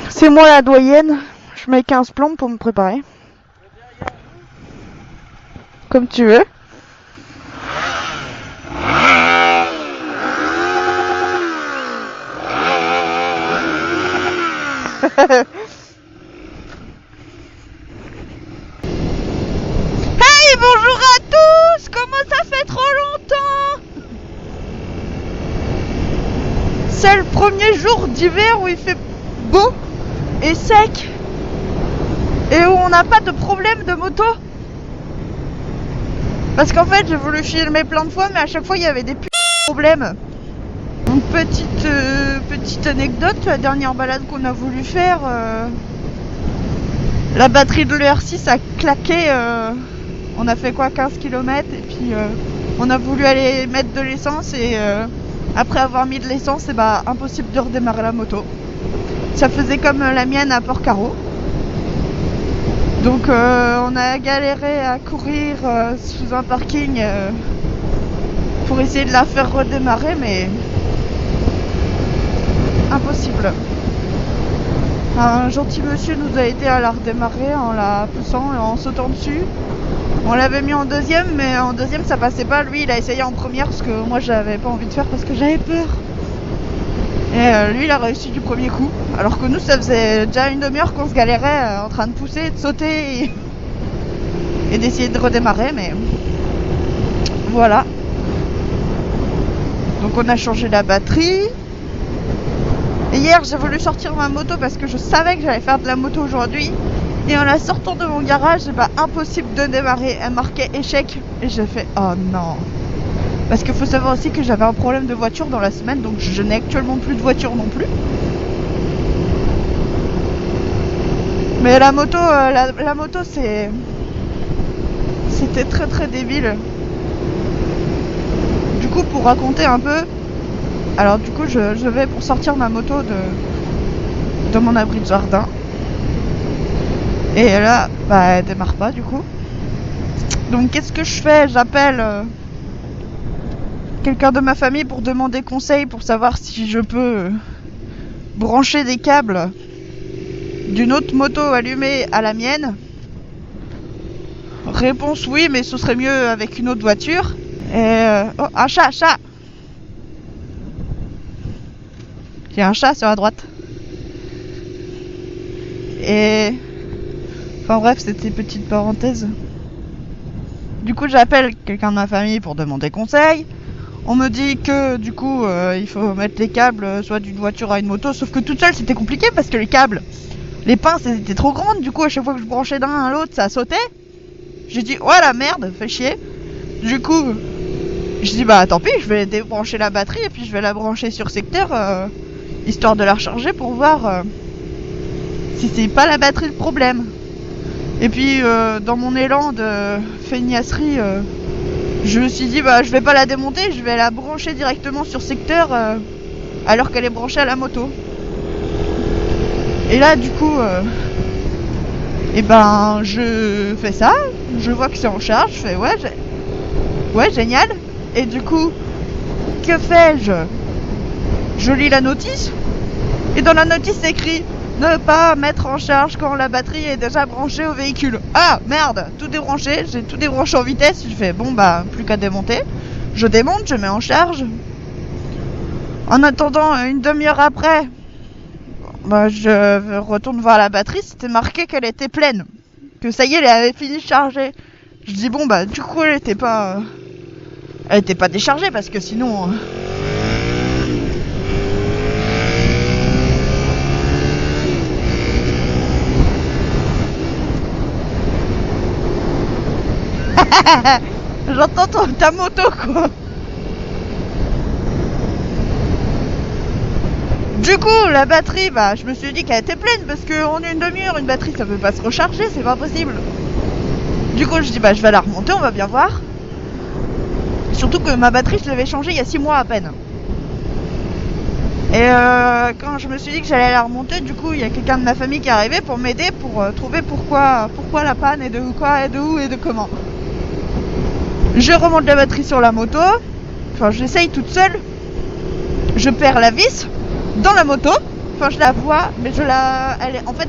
C'est moi la doyenne, je mets 15 plombes pour me préparer. Comme tu veux. Hey, bonjour à tous. Comment ça fait trop longtemps? C'est le premier jour d'hiver où il fait beau et sec et où on n'a pas de problème de moto. Parce qu'en fait j'ai voulu filmer plein de fois, mais à chaque fois il y avait des problèmes. Une petite anecdote, la dernière balade qu'on a voulu faire, la batterie de l'ER6 a claqué. On a fait quoi, 15 km, et puis on a voulu aller mettre de l'essence, et après avoir mis de l'essence, et bah impossible de redémarrer la moto. Ça faisait comme la mienne à Port-Carreau. Donc on a galéré à courir sous un parking pour essayer de la faire redémarrer, mais impossible. Un gentil monsieur nous a aidé à la redémarrer en la poussant et en sautant dessus. On l'avait mis en deuxième, mais en deuxième ça passait pas. Lui il a essayé en première, parce que moi j'avais pas envie de faire parce que j'avais peur. Et lui il a réussi du premier coup, alors que nous ça faisait déjà une demi-heure qu'on se galérait en train de pousser, de sauter et d'essayer de redémarrer, mais voilà. Donc on a changé la batterie. Et hier j'ai voulu sortir ma moto parce que je savais que j'allais faire de la moto aujourd'hui. Et en la sortant de mon garage, bah impossible de démarrer. Elle marquait échec et j'ai fait oh non. Parce qu'il faut savoir aussi que j'avais un problème de voiture dans la semaine, donc je n'ai actuellement plus de voiture non plus. Mais la moto, la moto c'était très très débile. Du coup, pour raconter un peu, alors du coup je vais pour sortir ma moto de mon abri de jardin. Et là, bah elle démarre pas du coup. Donc qu'est-ce que je fais? J'appelle quelqu'un de ma famille pour demander conseil, pour savoir si je peux brancher des câbles d'une autre moto allumée à la mienne. Réponse oui, mais ce serait mieux avec une autre voiture. Et oh, un chat. Il y a un chat sur la droite. Et enfin bref, c'était une petite parenthèse. Du coup j'appelle quelqu'un de ma famille pour demander conseil. On me dit que du coup il faut mettre les câbles soit d'une voiture à une moto, sauf que toute seule c'était compliqué parce que les câbles, les pinces elles étaient trop grandes. Du coup à chaque fois que je branchais d'un à l'autre ça sautait. J'ai dit ouais la merde, fait chier. Du coup je dis bah tant pis, je vais débrancher la batterie et puis je vais la brancher sur secteur, histoire de la recharger pour voir si c'est pas la batterie le problème. Et puis dans mon élan de feignasserie, je me suis dit bah je vais pas la démonter, je vais la brancher directement sur secteur alors qu'elle est branchée à la moto. Et là du coup et ben je fais ça, je vois que c'est en charge, je fais ouais génial. Et du coup que fais-je? Je lis la notice et dans la notice c'est écrit ne pas mettre en charge quand la batterie est déjà branchée au véhicule. Ah merde, tout débranché, j'ai tout débranché en vitesse. Je fais bon bah plus qu'à démonter. Je démonte, je mets en charge. En attendant, une demi-heure après, bah, je retourne voir la batterie, c'était marqué qu'elle était pleine. Que ça y est, elle avait fini de charger. Je dis bon bah du coup elle était pas déchargée parce que sinon... J'entends ta moto quoi. Du coup la batterie, bah je me suis dit qu'elle était pleine parce qu'en une demi-heure une batterie ça peut pas se recharger, c'est pas possible. Du coup je dis bah je vais la remonter, on va bien voir. Surtout que ma batterie je l'avais changée il y a 6 mois à peine. Et quand je me suis dit que j'allais la remonter, du coup il y a quelqu'un de ma famille qui est arrivé pour m'aider, pour trouver pourquoi la panne et de quoi et de où et de comment. Je remonte la batterie sur la moto, enfin j'essaye toute seule, je perds la vis dans la moto, enfin je la vois, mais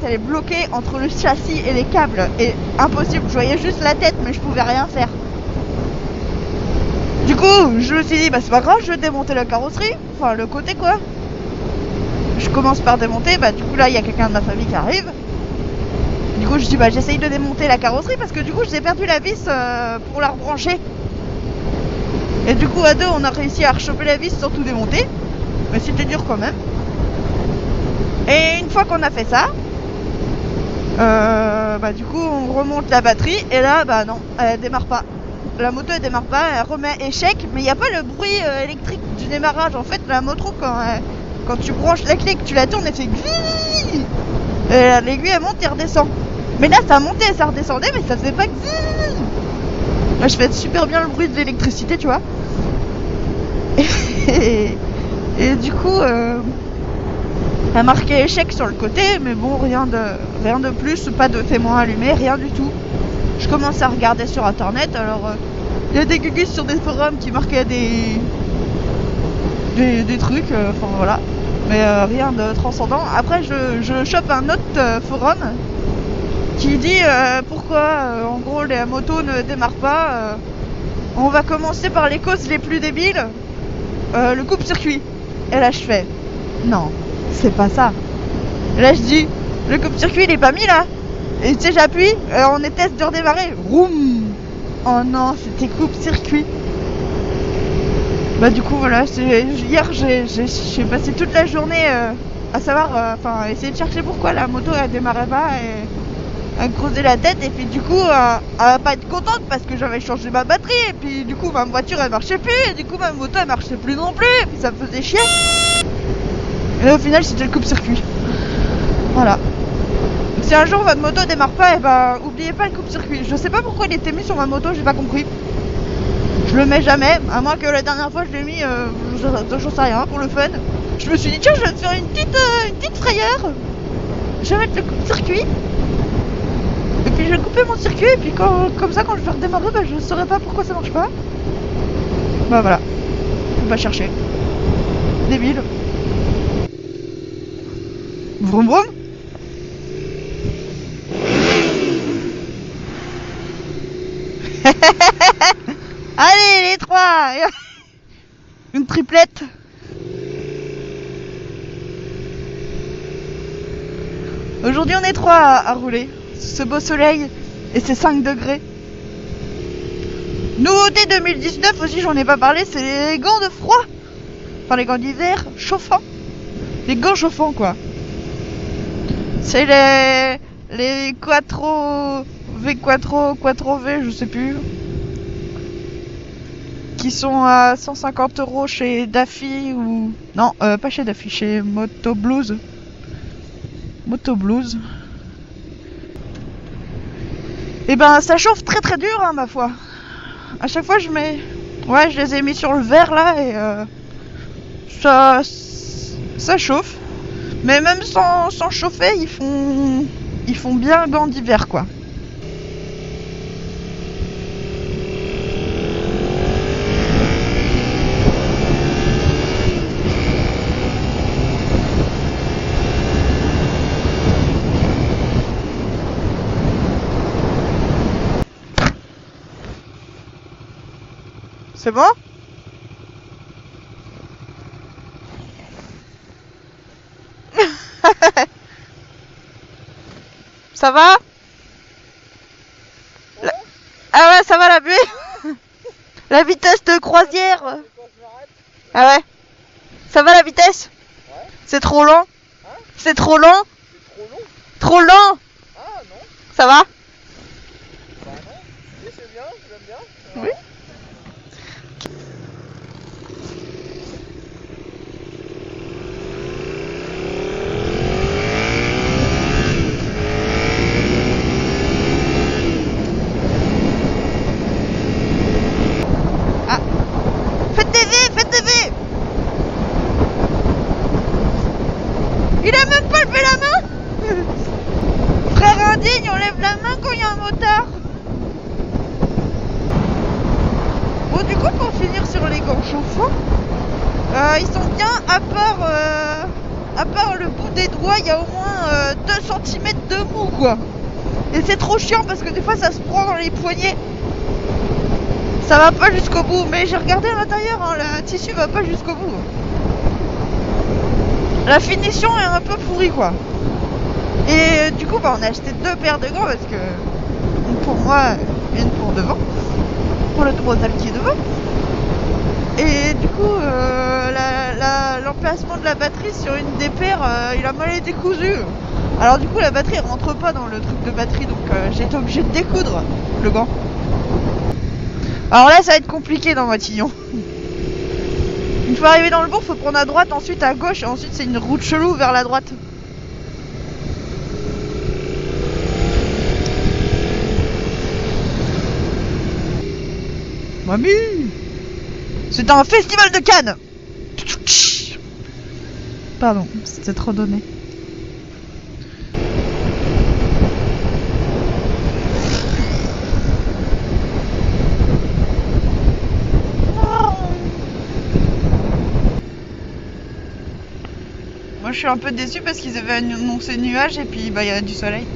elle est bloquée entre le châssis et les câbles, et impossible, je voyais juste la tête mais je pouvais rien faire. Du coup je me suis dit bah c'est pas grave, je vais démonter la carrosserie, enfin le côté quoi. Je commence par démonter, bah du coup là il y a quelqu'un de ma famille qui arrive. Du coup je dis bah j'essaye de démonter la carrosserie parce que du coup j'ai perdu la vis pour la rebrancher. Et du coup à deux on a réussi à rechoper la vis sans tout démonter. Mais c'était dur quand même. Et une fois qu'on a fait ça, bah du coup on remonte la batterie et là bah non, elle démarre pas. La moto elle démarre pas, elle remet échec, mais il n'y a pas le bruit électrique du démarrage. En fait la moto quand tu branches la clé, que tu la tournes, elle fait gzzz. Et l'aiguille elle monte et redescend. Mais là ça montait et ça redescendait, mais ça faisait pas gzzz. Là je fais super bien le bruit de l'électricité, tu vois. Et du coup elle marquait échec sur le côté, mais bon rien de plus, pas de témoin allumé, rien du tout. Je commence à regarder sur internet, alors il y a des gugus sur des forums qui marquaient des trucs, enfin voilà, mais rien de transcendant. Après je chope un autre forum qui dit pourquoi en gros les motos ne démarrent pas. On va commencer par les causes les plus débiles, le coupe-circuit. Et là je fais non, c'est pas ça. Et là je dis le coupe-circuit il est pas mis là. Et tu sais j'appuie, on est test de redémarrer, roum. Oh non, c'était coupe-circuit. Bah du coup voilà, hier j'ai passé toute la journée à savoir, essayer de chercher pourquoi la moto elle démarrait pas et à me creuser la tête, et puis du coup à pas être contente parce que j'avais changé ma batterie, et puis du coup ma voiture elle marchait plus, et du coup ma moto elle marchait plus non plus, et puis ça me faisait chier. Et au final c'était le coupe-circuit. Voilà. Donc, si un jour votre moto démarre pas, et bah oubliez pas le coupe-circuit. Je sais pas pourquoi il était mis sur ma moto, j'ai pas compris. Je le mets jamais, à moins que la dernière fois je l'ai mis, j'en sais rien, pour le fun. Je me suis dit tiens je vais me faire une petite frayeur. Je vais mettre le coupe-circuit. Et puis je vais couper mon circuit, et puis comme ça quand je vais redémarrer, bah, je saurais pas pourquoi ça marche pas. Bah voilà, on va chercher. Débile. Vroom vroom. Allez les trois. Une triplette. Aujourd'hui on est trois à rouler. Ce beau soleil et ces 5 degrés. Nouveauté 2019 aussi, j'en ai pas parlé, c'est les gants de froid. Enfin les gants d'hiver chauffants. Les gants chauffants quoi. C'est les Quattro V, je sais plus. Qui sont à 150 € chez Daffy ou... Non, pas chez Daffy, chez Moto Blues. Et ben ça chauffe très très dur hein, ma foi. À chaque fois je les ai mis sur le verre là et ça chauffe. Mais même sans chauffer, ils font bien gants d'hiver quoi. C'est bon? Ça va? Ouais. Ah ouais, ça va la buée? La vitesse de croisière? Ah ouais? Ça va la vitesse? Ouais. C'est trop lent? Hein? C'est trop lent? C'est trop long? Trop lent? Ah non. Ça va? Bah non. Oui, c'est bien, j'aime bien. Oui. Faites des V! du coup, pour finir sur les gants chauffants, ils sont bien, à part le bout des doigts, il y a au moins 2 cm de mou, quoi. Et c'est trop chiant parce que des fois ça se prend dans les poignets. Ça va pas jusqu'au bout, mais j'ai regardé à l'intérieur, hein, le tissu va pas jusqu'au bout. La finition est un peu pourrie, quoi. Et du coup, on a acheté 2 paires de gants parce que une pour moi, une pour devant, pour le tournevis qui est devant. Et du coup, l'emplacement de la batterie sur une des paires, il a mal été cousu. Alors du coup, la batterie elle rentre pas dans le truc de batterie, donc j'ai été obligé de découdre le gant. Alors là, ça va être compliqué dans Matignon. Une fois arrivé dans le bourg, faut prendre à droite, ensuite à gauche, et ensuite c'est une route chelou vers la droite. Mamie, c'est un festival de Cannes. Pardon, c'était trop donné. Moi je suis un peu déçue parce qu'ils avaient annoncé nuages et puis il y a du soleil.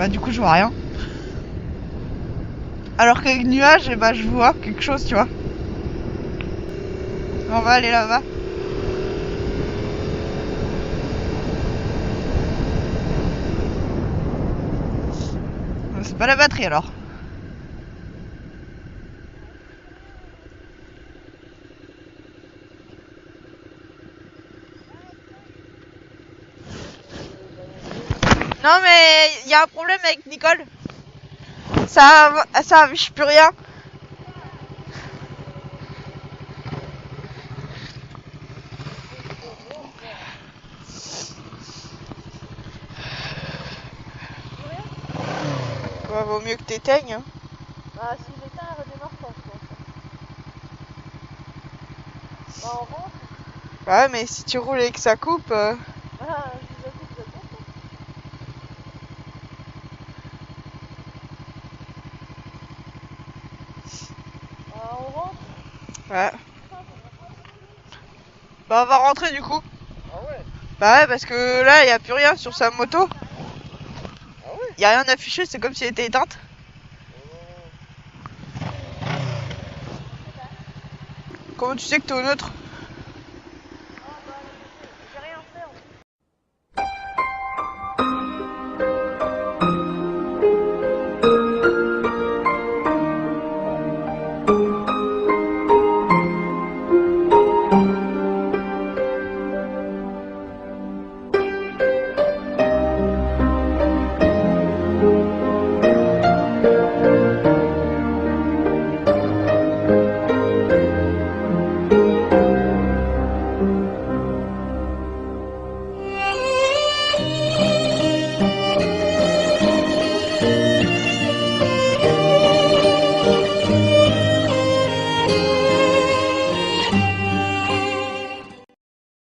Du coup je vois rien. Alors qu'avec nuages, je vois quelque chose, tu vois. On va aller là-bas. C'est pas la batterie alors. Non mais il y a un problème avec Nicole. Ça affiche plus rien. Vaut mieux que t'éteignes. Hein. Ah, si j'éteins, elle redémarre pas, je pense. On rentre. Ouais, mais si tu roules et que ça coupe. Ah, je vous avoue que ça compte. On rentre. Ouais. On va rentrer du coup. Ah ouais. Ouais, parce que là, il n'y a plus rien sur sa moto. Ah ouais. Il n'y a rien affiché, c'est comme si elle était éteinte. Comment tu sais que t'es au neutre?